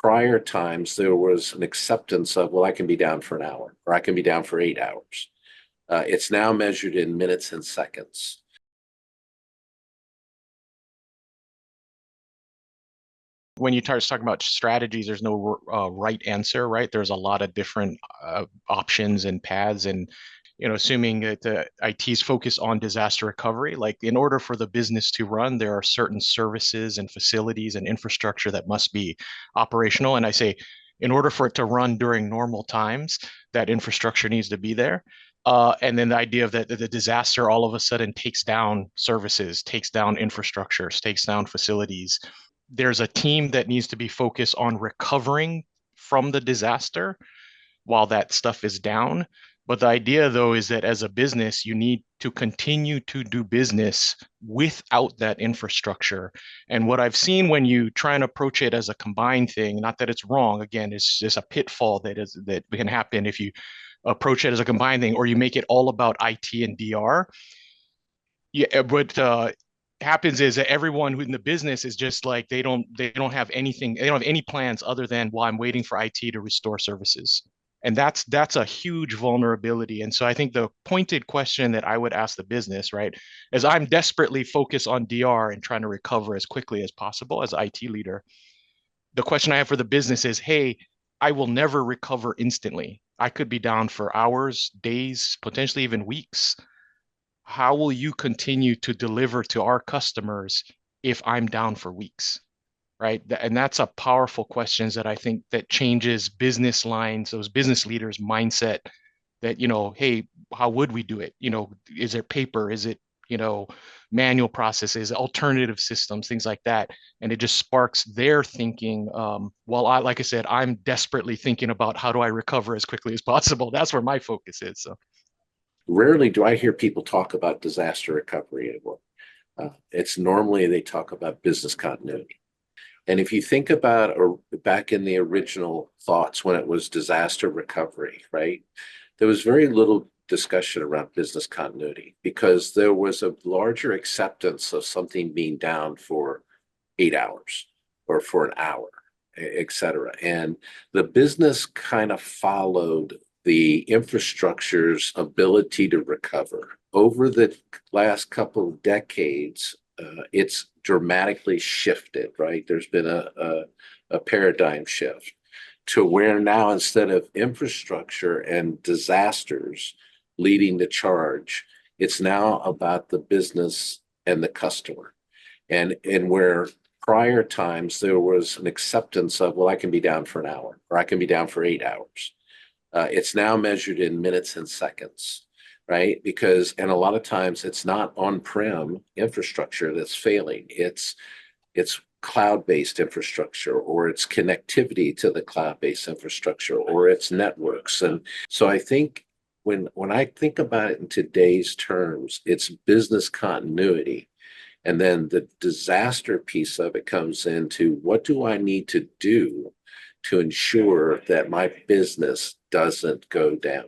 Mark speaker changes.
Speaker 1: prior times, there was an acceptance of, well, I can be down for an hour or I can be down for 8 hours. It's now measured in minutes and seconds.
Speaker 2: When you start talking about strategies, there's no right answer, right? There's a lot of different options and paths. And, assuming that the IT's focus on disaster recovery, like in order for the business to run, there are certain services and facilities and infrastructure that must be operational. And I say, in order for it to run during normal times, that infrastructure needs to be there. And then the idea of that the disaster all of a sudden takes down services, takes down infrastructure, takes down facilities. There's a team that needs to be focused on recovering from the disaster while that stuff is down. But the idea, though, is that as a business, you need to continue to do business without that infrastructure. And what I've seen when you try and approach it as a combined thing, not that it's wrong, again, it's just a pitfall that can happen if you approach it as a combined thing, or you make it all about IT and DR. Yeah, but happens is that everyone in the business is just like they don't have anything, they don't have any plans other than, well, I'm waiting for IT to restore services. And that's a huge vulnerability. And so I think the pointed question that I would ask the business, right, is I'm desperately focused on DR and trying to recover as quickly as possible as IT leader. The question I have for the business is, hey, I will never recover instantly. I could be down for hours, days, potentially even weeks. How will you continue to deliver to our customers if I'm down for weeks? Right. And that's a powerful question that I think that changes business lines, those business leaders' mindset that, hey, how would we do it? Is it paper? Is it, manual processes, alternative systems, things like that? And it just sparks their thinking. While like I said, I'm desperately thinking about how do I recover as quickly as possible. That's where my focus is. So
Speaker 1: Rarely do I hear people talk about disaster recovery anymore. It's normally they talk about business continuity. And if you think about or back in the original thoughts when it was disaster recovery, right, there was very little discussion around business continuity because there was a larger acceptance of something being down for 8 hours or for an hour, et cetera. And the business kind of followed the infrastructure's ability to recover. Over the last couple of decades, it's dramatically shifted, right? There's been a paradigm shift to where now instead of infrastructure and disasters leading the charge, it's now about the business and the customer. And where prior times there was an acceptance of, well, I can be down for an hour or I can be down for 8 hours. It's now measured in minutes and seconds, right? And a lot of times it's not on-prem infrastructure that's failing. It's cloud-based infrastructure, or it's connectivity to the cloud-based infrastructure, or it's networks. And so I think when I think about it in today's terms, it's business continuity. And then the disaster piece of it comes into what do I need to do to ensure that my business doesn't go down?